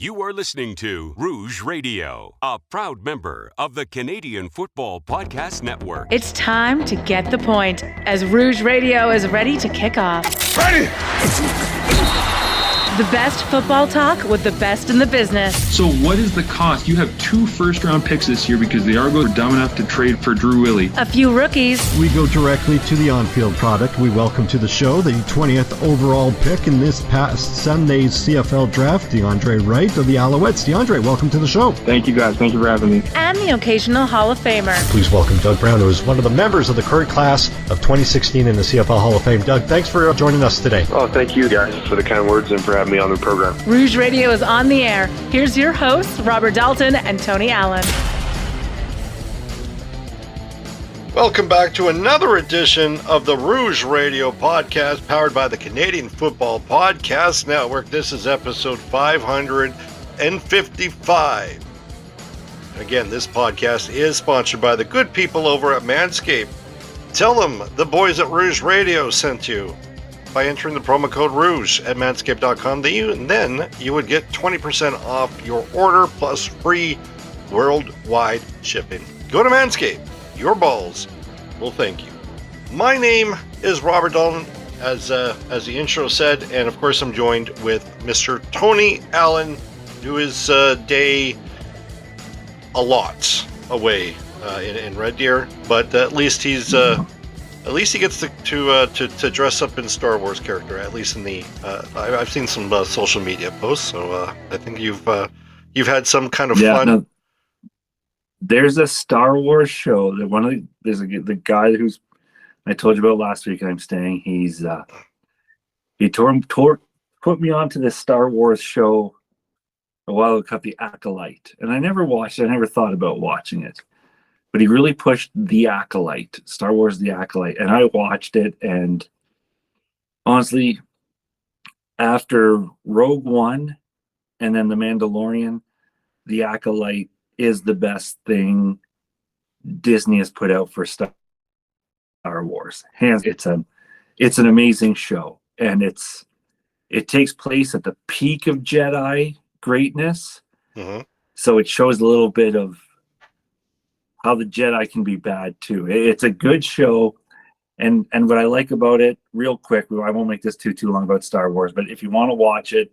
You are listening to Rouge Radio, a proud member of the Canadian Football Podcast Network. It's time to get the point as Rouge Radio is ready to kick off. Ready! The best football talk with the best in the business. So what is the cost? You have 2 first-round picks this year because the Argos were dumb enough to trade for Drew Willie. A few rookies. We go directly to the on-field product. We welcome to the show the 20th overall pick in this past Sunday's CFL draft, DeAndre Wright of the Alouettes. DeAndre, welcome to the show. Thank you, guys. Thank you for having me. And the occasional Hall of Famer. Please welcome Doug Brown, who is one of the members of the current class of 2016 in the CFL Hall of Fame. Doug, thanks for joining us today. Oh, thank you guys for the kind words and for having me on the program. Rouge Radio is on the air. Here's your hosts, Robert Dalton and Tony Allen. Welcome back to another edition of the Rouge Radio podcast powered by the Canadian Football Podcast Network. This is episode 555. Again, this podcast is sponsored by the good people over at Manscaped. Tell them the boys at Rouge Radio sent you by entering the promo code Rouge at manscaped.com. Then you would get 20% off your order plus free worldwide shipping. Go to Manscaped. Your balls will thank you. My name is Robert Dalton, as the intro said, and of course I'm joined with Mr. Tony Allen, who is day a lot away in Red Deer, but at least he's at least he gets to dress up in Star Wars character. At least in the I've seen some social media posts, so I think you've had some kind of fun. No, there's a Star Wars show that the guy who's I told you about last week. I'm staying. He put me onto this Star Wars show a while ago called The Acolyte, and I never watched it. I never thought about watching it. But he really pushed The Acolyte, Star Wars The Acolyte, and I watched it, and honestly, after Rogue One and then The Mandalorian, The Acolyte is the best thing Disney has put out for Star Wars. It's an amazing show, and it takes place at the peak of Jedi greatness, so it shows a little bit of how the Jedi can be bad too. It's a good show, and what I like about it, real quick, I won't make this too long about Star Wars, but if you want to watch it,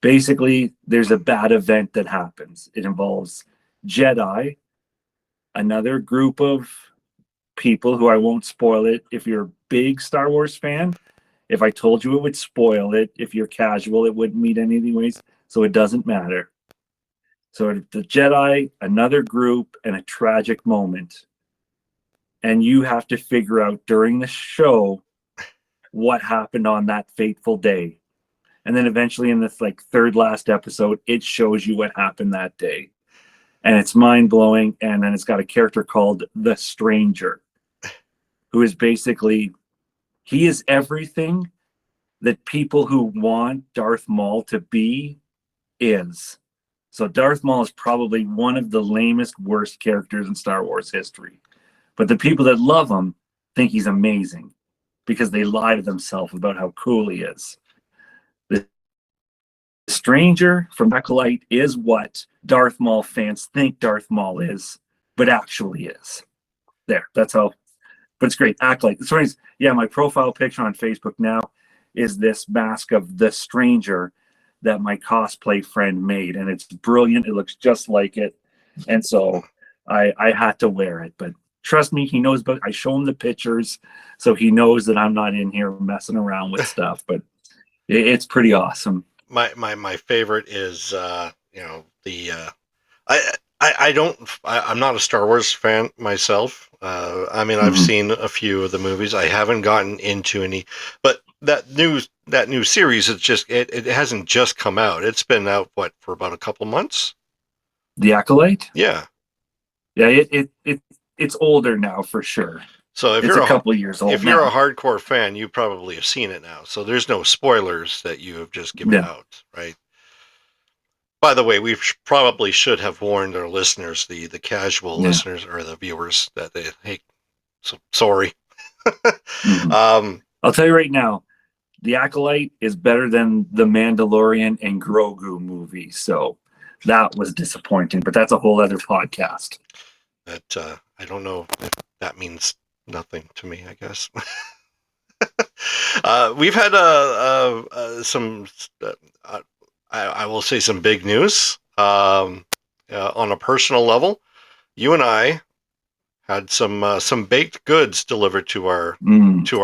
basically there's a bad event that happens. It involves Jedi, another group of people who I won't spoil it. If you're a big Star Wars fan, if I told you it would spoil it. If you're casual, it wouldn't mean anyways, so it doesn't matter. So the Jedi, another group, and a tragic moment. And you have to figure out during the show what happened on that fateful day. And then eventually in this third last episode, it shows you what happened that day. And it's mind-blowing. And then it's got a character called the Stranger, who is basically, he is everything that people who want Darth Maul to be is. So Darth Maul is probably one of the lamest, worst characters in Star Wars history. But the people that love him think he's amazing because they lie to themselves about how cool he is. The Stranger from Acolyte is what Darth Maul fans think Darth Maul is, but actually is. There, that's how. But it's great. Acolyte. The story is, my profile picture on Facebook now is this mask of the Stranger that my cosplay friend made, and it's brilliant. It looks just like it, and so I had to wear it. But trust me, he knows. But I show him the pictures, so he knows that I'm not in here messing around with stuff. But it's pretty awesome. My favorite is I'm not a Star Wars fan myself. I've seen a few of the movies. I haven't gotten into any, but that new series, it hasn't just come out. It's been out for about a couple months. The Acolyte? Yeah. It's older now for sure. So if it's you're a couple years old, if you're a hardcore fan, you probably have seen it now. So there's no spoilers that you have just given out, right? By the way, we probably should have warned our listeners, the casual listeners or the viewers, that sorry. I'll tell you right now, The Acolyte is better than the Mandalorian and Grogu movie. So that was disappointing, but that's a whole other podcast. That I don't know if that means nothing to me, I guess. We've had some, I will say, some big news on a personal level. You and I had some baked goods delivered to our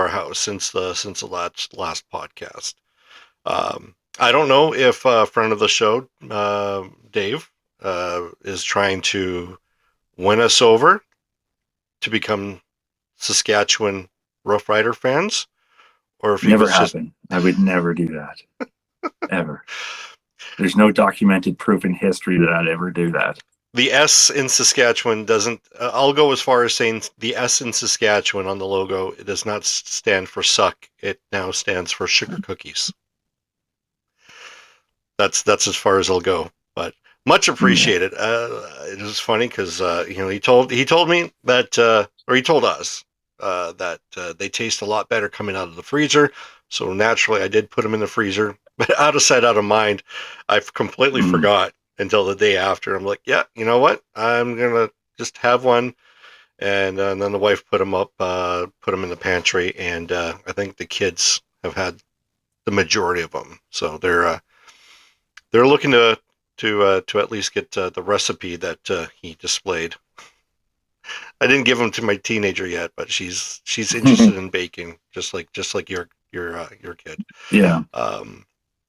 house since the last podcast. I don't know if a friend of the show, Dave, is trying to win us over to become Saskatchewan Roughrider fans, or if he Never was happened. I would never do that. Ever. There's no documented proof in history that I'd ever do that. The S in Saskatchewan doesn't. I'll go as far as saying the S in Saskatchewan on the logo, it does not stand for suck. It now stands for sugar cookies. That's as far as I'll go. But much appreciated. It was funny because he told me that, or he told us that they taste a lot better coming out of the freezer. So naturally, I did put them in the freezer. But out of sight, out of mind, I completely forgot until the day after. I'm like, yeah, you know what? I'm gonna just have one. And then the wife put them in the pantry, and I think the kids have had the majority of them. So they're looking to at least get the recipe that he displayed. I didn't give them to my teenager yet, but she's interested in baking, just like your kid. Yeah.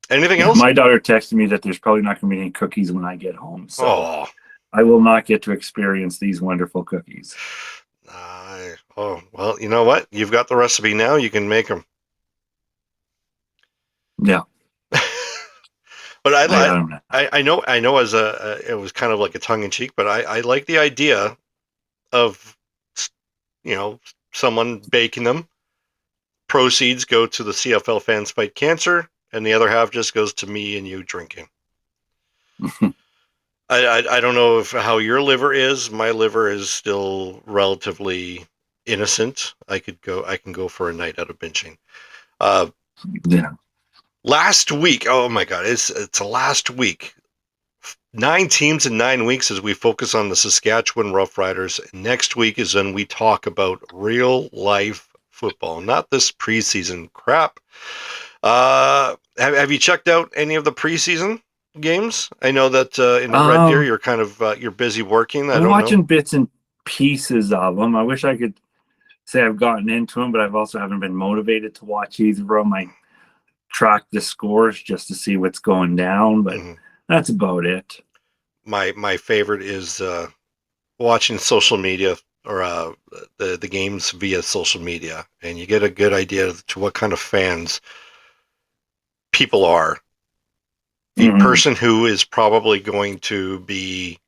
Anything else? My daughter texted me that there's probably not going to be any cookies when I get home, so I will not get to experience these wonderful cookies. Well, you know what? You've got the recipe now. You can make them. Yeah. But I know as it was kind of like a tongue in cheek, but I like the idea of, someone baking them. Proceeds go to the CFL Fans Fight Cancer, and the other half just goes to me and you drinking. I don't know how your liver is. My liver is still relatively innocent. I can go for a night out of binging. Yeah. Last week, oh my God, it's a last week. 9 teams in 9 weeks as we focus on the Saskatchewan Roughriders. Next week is when we talk about real life football, not this preseason crap. Have you checked out any of the preseason games? I know that in the Red Deer you're kind of you're busy working. I'm watching bits and pieces of them. I wish I could say I've gotten into them, but I've also haven't been motivated to watch either of them. I track the scores just to see what's going down, but that's about it. My favorite is watching social media or the games via social media, and you get a good idea to what kind of fans people are. The person who is probably going to be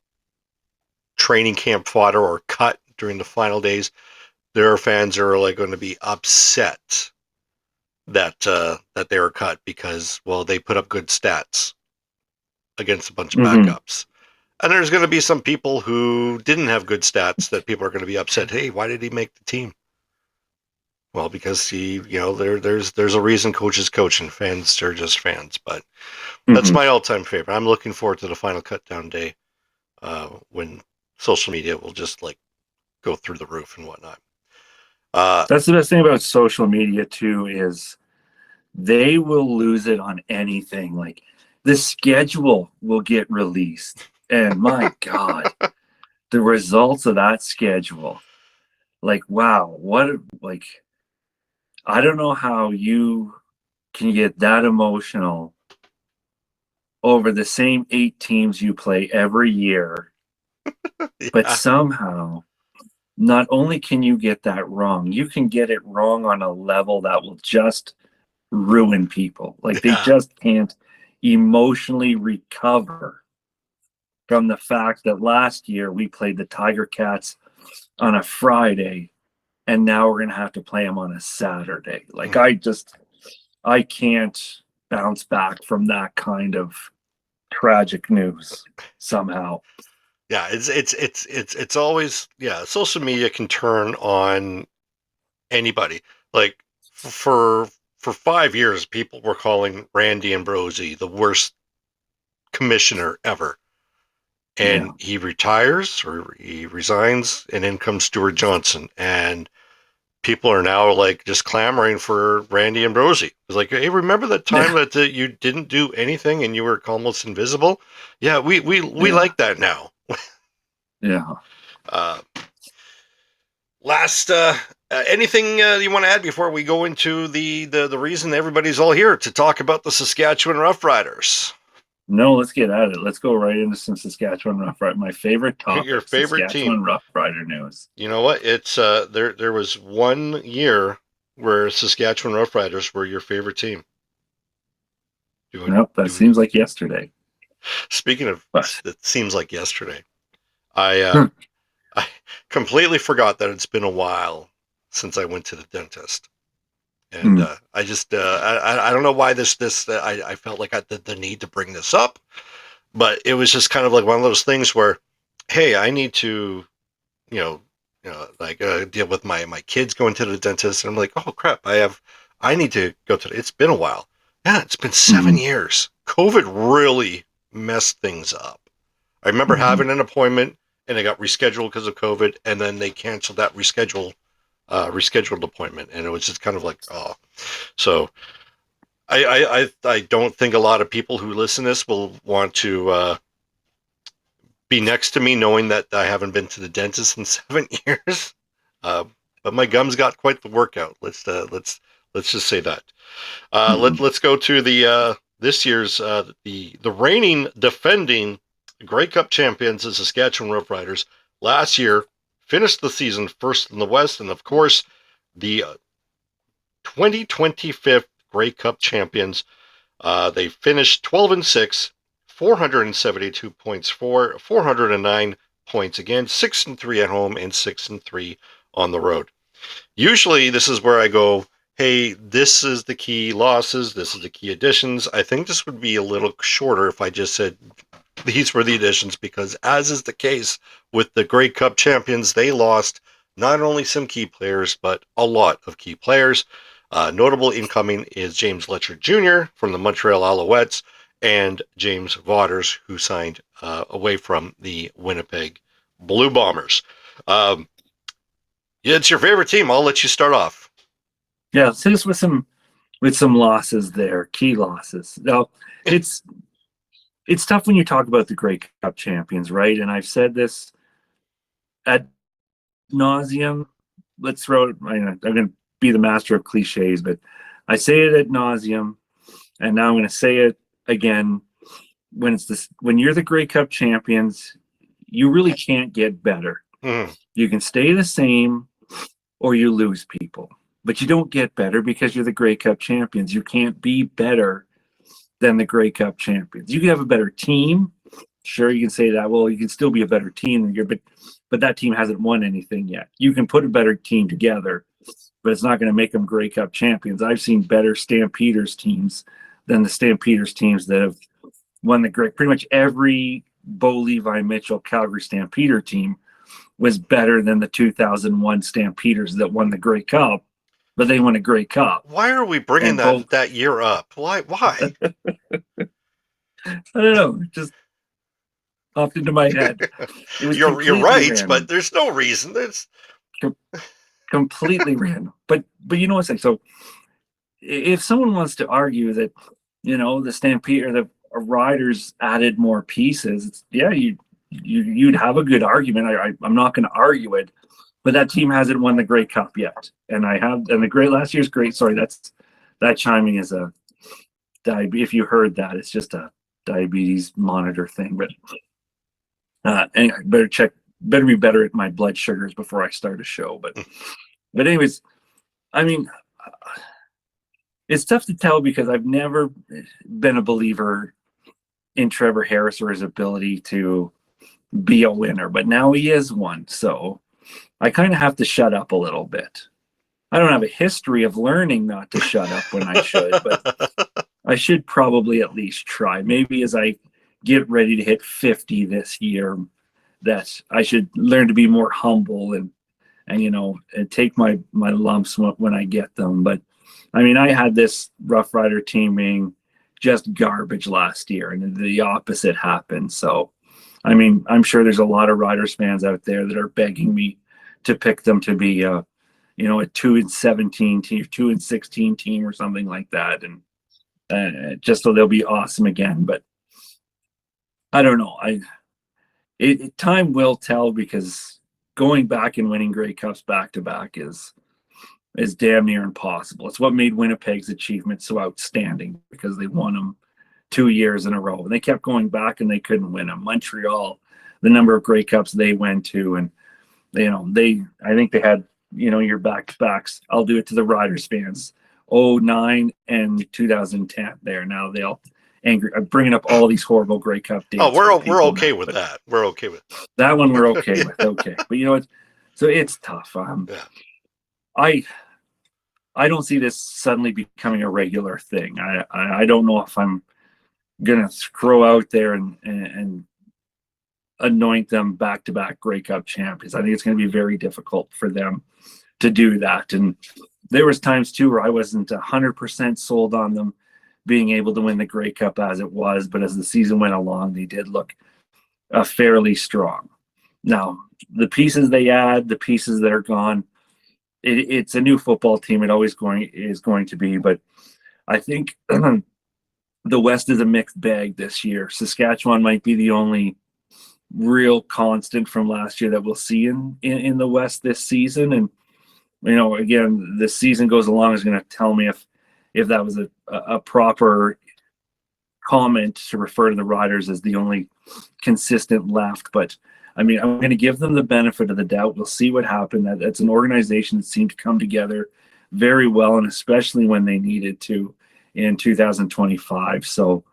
training camp fodder or cut during the final days, there are fans that are like going to be upset that they were cut because, well, they put up good stats against a bunch of backups. And there's going to be some people who didn't have good stats that people are going to be upset. Hey, why did he make the team? Well, because there's a reason coaches coach and fans are just fans. But that's my all-time favorite. I'm looking forward to the final cutdown day when social media will just like go through the roof and whatnot. That's the best thing about social media too, is they will lose it on anything. Like the schedule will get released, and my God, the results of that schedule, like, wow, I don't know how you can get that emotional over the same 8 teams you play every year, but somehow not only can you get that wrong, you can get it wrong on a level that will just ruin people. Like they just can't emotionally recover from the fact that last year we played the Tiger Cats on a Friday and now we're going to have to play them on a Saturday. Like I can't bounce back from that kind of tragic news somehow. Yeah, it's always, social media can turn on anybody. Like for for 5 years, people were calling Randy Ambrosie the worst commissioner ever. And he retires or he resigns, and in comes Stuart Johnson. And people are now like just clamoring for Randy Ambrosie. It's like, hey, remember that time that you didn't do anything and you were almost invisible? Yeah, we like that now. Yeah. Last, anything you want to add before we go into the reason everybody's all here to talk about the Saskatchewan Roughriders? No, let's get at it. Let's go right into some Saskatchewan Roughrider. My favorite topic. Your favorite Saskatchewan team. Roughrider news. You know what? It's there was 1 year where Saskatchewan Roughriders were your favorite team. That seems like yesterday. Speaking of, it seems like yesterday. I completely forgot that it's been a while since I went to the dentist. And I just I don't know why this I felt like I had the need to bring this up, but it was just kind of like one of those things where, hey, I need to, deal with my kids going to the dentist, and I'm like, oh crap, I need to go to. It's been a while. Yeah, it's been 7 years. COVID really messed things up. I remember having an appointment and it got rescheduled because of COVID, and then they canceled that rescheduled appointment, and it was just kind of like, oh. So I don't think a lot of people who listen to this will want to be next to me knowing that I haven't been to the dentist in 7 years. But my gums got quite the workout. Let's just say that. Let's go to the this year's the reigning defending Grey Cup champions, the Saskatchewan Roughriders. Last year finished the season first in the West, and of course, the 2025 Grey Cup champions. They finished 12-6, 472 points for, 409 points again, 6-3 at home, and 6-3 on the road. Usually, this is where I go, hey, this is the key losses, this is the key additions. I think this would be a little shorter if I just said these were the additions, because as is the case with the Grey Cup champions, they lost not only some key players, but a lot of key players. Notable incoming is James Letcher Jr. from the Montreal Alouettes and James Vaughters, who signed away from the Winnipeg Blue Bombers. Yeah, it's your favorite team. I'll let you start off. Yeah, so just with some losses there, key losses. Now, it's tough when you talk about the Grey Cup champions, right? And I've said this ad nauseum. Let's throw it. I'm going to be the master of cliches, but I say it ad nauseum, and now I'm going to say it again. When you're the Grey Cup champions, you really can't get better. You can stay the same, or you lose people, but you don't get better because you're the Grey Cup champions. You can't be better than the Grey Cup champions. You can have a better team. Sure, you can say that. Well, you can still be a better team than you're, but that team hasn't won anything yet. You can put a better team together, but it's not going to make them Grey Cup champions. I've seen better Stampeders teams than the Stampeders teams that have won the Grey. Pretty much every Bo Levi Mitchell Calgary Stampeder team was better than the 2001 Stampeders that won the Grey Cup. But they won a Grey Cup. Why are we bringing that year up? Why? I don't know. It just popped into my head. You're right, random. But there's no reason. There's completely random. But you know what I'm saying? So if someone wants to argue that, the Stampede or the Riders added more pieces, you'd have a good argument. I'm not going to argue it. But that team hasn't won the Grey Cup yet, and last year's great. Sorry, that chiming is a diabetes. If you heard that, it's just a diabetes monitor thing. But anyway, better be better at my blood sugars before I start a show. But anyways, I mean, it's tough to tell because I've never been a believer in Trevor Harris or his ability to be a winner, but now he is one, so I kind of have to shut up a little bit. I don't have a history of learning not to shut up when I should, but I should probably at least try. Maybe as I get ready to hit 50 this year, that I should learn to be more humble and take my lumps when I get them. But I mean, I had this Rough Rider team being just garbage last year, and the opposite happened. So, I mean, I'm sure there's a lot of Riders fans out there that are begging me to pick them to be a 2-17 team, 2-16 team, or something like that, and just so they'll be awesome again. But I don't know. Time will tell, because going back and winning Grey Cups back to back is damn near impossible. It's what made Winnipeg's achievement so outstanding, because they won them 2 years in a row, and they kept going back and they couldn't win them. Montreal, the number of Grey Cups they went to, and I think they had your back to backs. I'll do it to the Riders fans. 2009 and 2010. There now they'll angry. I'm bringing up all these horrible Grey Cup dates. Oh, we're okay with that. We're okay with that one. We're okay with. Okay, but you know what? So it's tough. Yeah. I don't see this suddenly becoming a regular thing. I don't know if I'm gonna throw out there and anoint them back-to-back Grey Cup champions. I think it's going to be very difficult for them to do that. And there was times too where I wasn't 100% sold on them being able to win the Grey Cup as it was, but as the season went along, they did look fairly strong. Now, the pieces they add, the pieces that are gone, it's a new football team. It always is going to be, but I think the West is a mixed bag this year. Saskatchewan might be the only real constant from last year that we'll see in the West this season. And again, the season goes along is going to tell me if that was a proper comment to refer to the Riders as the only consistent left. But I mean, I'm going to give them the benefit of the doubt. We'll see what happened. That's an organization that seemed to come together very well, and especially when they needed to in 2025. So,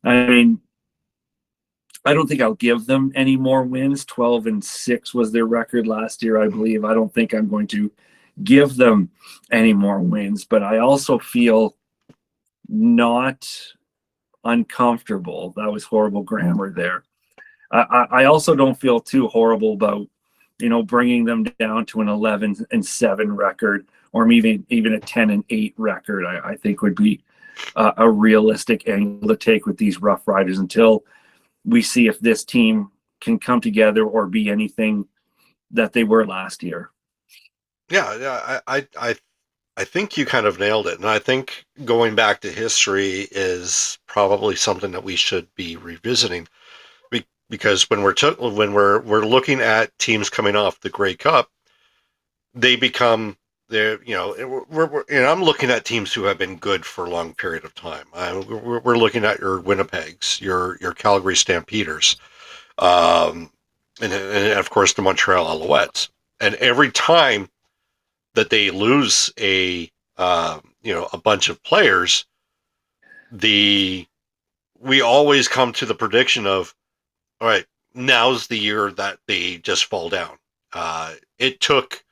I mean, I don't think I'll give them any more wins. 12-6 was their record last year, I believe. I don't think I'm going to give them any more wins, but I also feel not uncomfortable. That was horrible grammar there. I also don't feel too horrible about, bringing them down to an 11-7 record, or even a 10-8 record. I think would be a realistic angle to take with these Rough Riders until we see if this team can come together or be anything that they were last year. Yeah, I think you kind of nailed it, and I think going back to history is probably something that we should be revisiting, because when we're looking at teams coming off the Grey Cup, they become I'm looking at teams who have been good for a long period of time. We're looking at your Winnipegs, your Calgary Stampeders, and of course the Montreal Alouettes. And every time that they lose a bunch of players, we always come to the prediction of, all right, now's the year that they just fall down. It took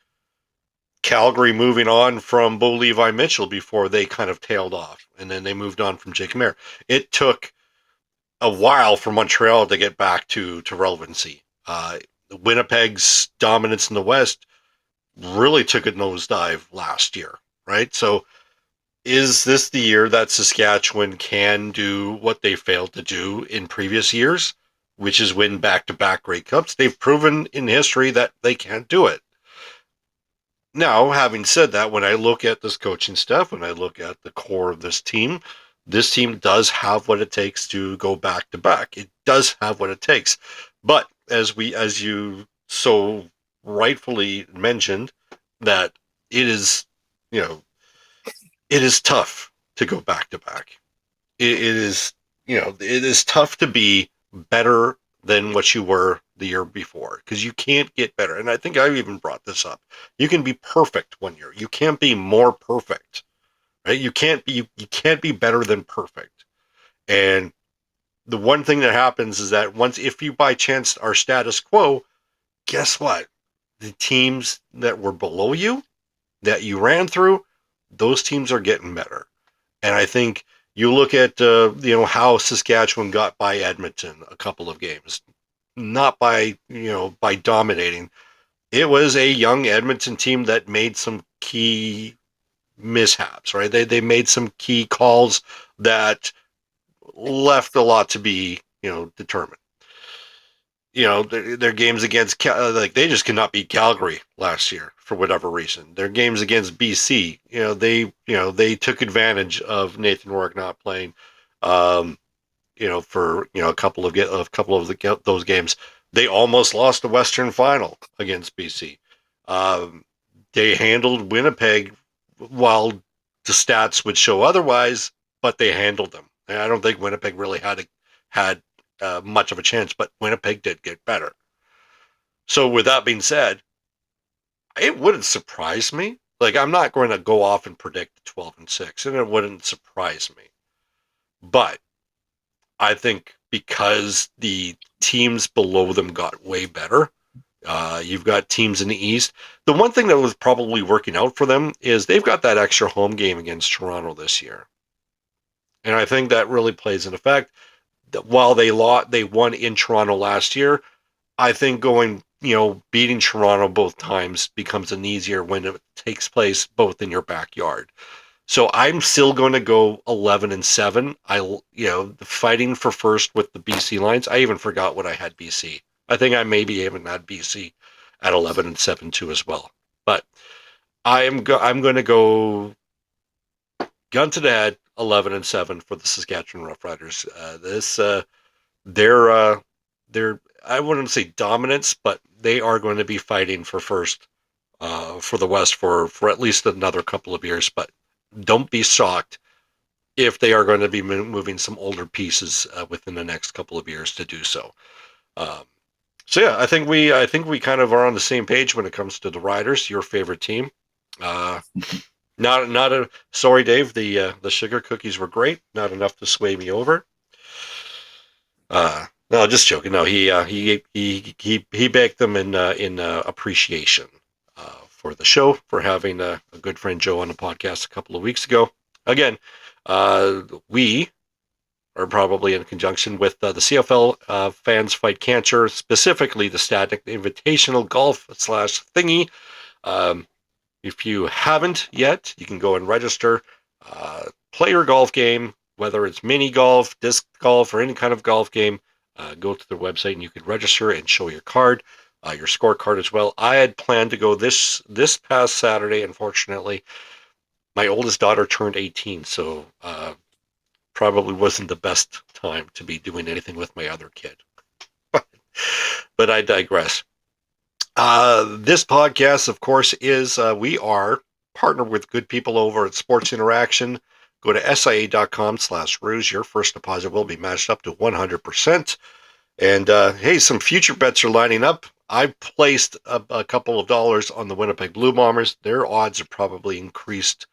Calgary moving on from Bo Levi Mitchell before they kind of tailed off, and then they moved on from Jake Mayer. It took a while for Montreal to get back to relevancy. Winnipeg's dominance in the West really took a nosedive last year, right? So is this the year that Saskatchewan can do what they failed to do in previous years, which is win back-to-back Grey Cups? They've proven in history that they can't do it. Now, having said that, when I look at this coaching staff, when I look at the core of this team does have what it takes to go back to back. It does have what it takes. But as you so rightfully mentioned, that it is tough to go back to back. It is tough to be better than what you were the year before, because you can't get better. And I think I even brought this up. You can be perfect one year. You can't be more perfect, right? You can't be better than perfect. And the one thing that happens is that if you by chance are status quo, guess what? The teams that were below you, that you ran through, those teams are getting better. And I think you look at how Saskatchewan got by Edmonton a couple of games, not by dominating. It was a young Edmonton team that made some key mishaps, right? They made some key calls that left a lot to be, determined. Their games against they just cannot beat Calgary last year for whatever reason. Their games against BC, they took advantage of Nathan Rourke not playing, for a couple of those games. They almost lost the Western Final against BC. They handled Winnipeg, while the stats would show otherwise, but they handled them. And I don't think Winnipeg really had much of a chance, but Winnipeg did get better. So with that being said, it wouldn't surprise me. Like, I'm not going to go off and predict 12-6, and it wouldn't surprise me. But I think because the teams below them got way better, you've got teams in the East. The one thing that was probably working out for them is they've got that extra home game against Toronto this year. And I think that really plays in effect. While they won in Toronto last year, I think beating Toronto both times becomes an easier when it takes place both in your backyard. So I'm still going to go 11-7. Fighting for first with the BC Lions. I even forgot what I had BC. I think I maybe even had BC at 11-7 too as well. But I'm going to go gun to the head, 11-7 for the Saskatchewan Roughriders. They're I wouldn't say dominance, but they are going to be fighting for first for the West for at least another couple of years. But don't be shocked if they are going to be moving some older pieces within the next couple of years to do so. So yeah, I think we kind of are on the same page when it comes to the Riders, your favorite team. Sorry, Dave. The sugar cookies were great. Not enough to sway me over. No, just joking. No, he baked them in appreciation for the show, for having a good friend Joe on the podcast a couple of weeks ago. Again, we are probably in conjunction with the CFL Fans Fight Cancer, specifically the Static Invitational Golf /thingy. If you haven't yet, you can go and register, play your golf game, whether it's mini golf, disc golf, or any kind of golf game. Go to their website and you can register and show your card, your scorecard as well. I had planned to go this past Saturday. Unfortunately, my oldest daughter turned 18, so probably wasn't the best time to be doing anything with my other kid. But I digress. This podcast, of course, is we are partnered with good people over at Sports Interaction. Go to SIA.com/Rouge. Your first deposit will be matched up to 100%. And hey, some future bets are lining up. I placed a couple of dollars on the Winnipeg Blue Bombers. Their odds are probably increased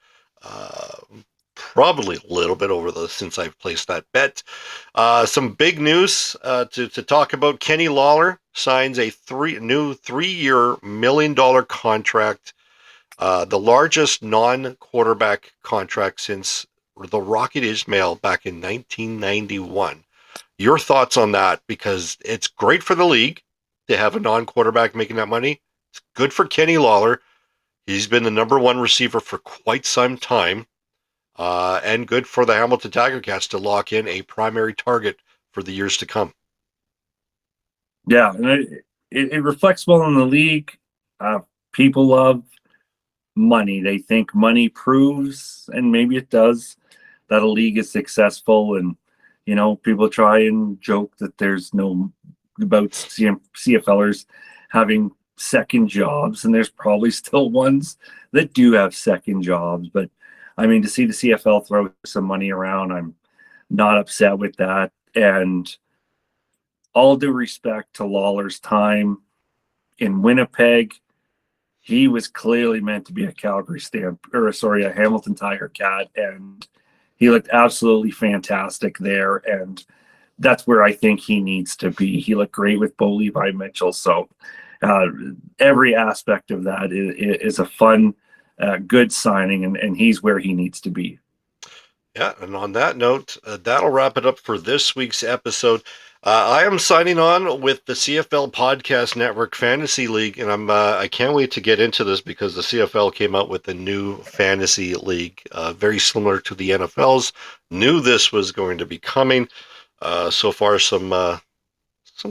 probably a little bit since I've placed that bet. Some big news to talk about. Kenny Lawler signs a new 3-year $1 million contract, the largest non-quarterback contract since the Rocket Ismail back in 1991. Your thoughts on that? Because it's great for the league to have a non-quarterback making that money. It's good for Kenny Lawler. He's been the number one receiver for quite some time. And good for the Hamilton Tiger Cats to lock in a primary target for the years to come. Yeah, and it reflects well on the league. People love money. They think money proves, and maybe it does, that a league is successful. And, people try and joke that there's no about CFLers having second jobs, and there's probably still ones that do have second jobs. But I mean, to see the CFL throw some money around, I'm not upset with that. And all due respect to Lawler's time in Winnipeg, he was clearly meant to be a a Hamilton Tiger Cat, and he looked absolutely fantastic there. And that's where I think he needs to be. He looked great with Bo Levi Mitchell. So every aspect of that is a fun, good signing, and he's where he needs to be. Yeah, and on that note, that'll wrap it up for this week's episode. I am signing on with the CFL Podcast Network Fantasy League, and I can't wait to get into this because the CFL came out with a new fantasy league, very similar to the NFL's. Knew this was going to be coming. So far, some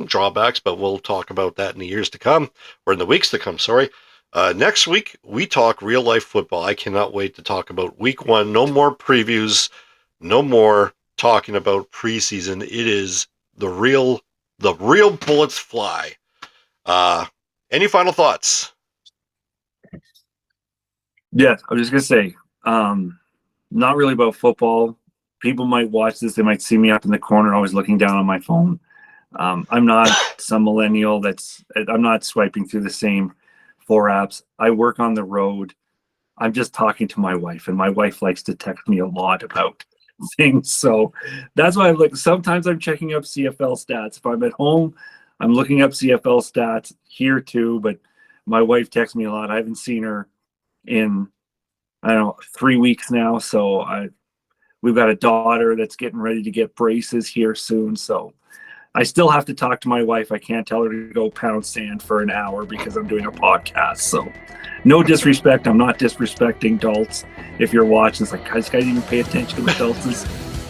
drawbacks, but we'll talk about that in the years to come, or in the weeks to come. Sorry. Next week, we talk real life football. I cannot wait to talk about week 1. No more previews. No more talking about preseason. It is the real bullets fly. Any final thoughts? Yeah, I was just gonna say, not really about football. People might watch this. They might see me up in the corner, always looking down on my phone. I'm not some millennial I'm not swiping through the same 4 apps. I work on the road. I'm just talking to my wife, and my wife likes to text me a lot about things. So that's why sometimes I'm checking up CFL stats. If I'm at home, I'm looking up CFL stats here too, but my wife texts me a lot. I haven't seen her in, 3 weeks now. So we've got a daughter that's getting ready to get braces here soon. So I still have to talk to my wife. I can't tell her to go pound sand for an hour because I'm doing a podcast. So no disrespect. I'm not disrespecting Daltz. If you're watching, it's like, guys even pay attention to what Daltz is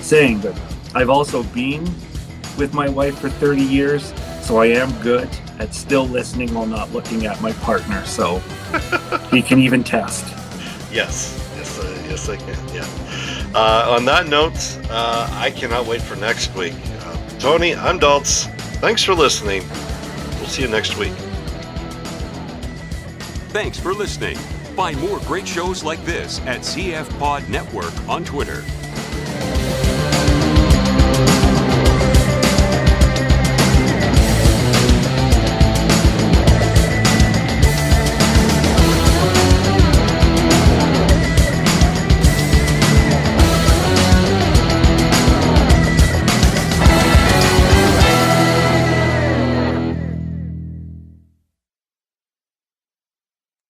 saying. But I've also been with my wife for 30 years, so I am good at still listening while not looking at my partner. So he can even test. Yes, I can. Yeah. On that note, I cannot wait for next week. Tony, I'm Daltz. Thanks for listening. We'll see you next week. Thanks for listening. Find more great shows like this at CF Pod Network on Twitter.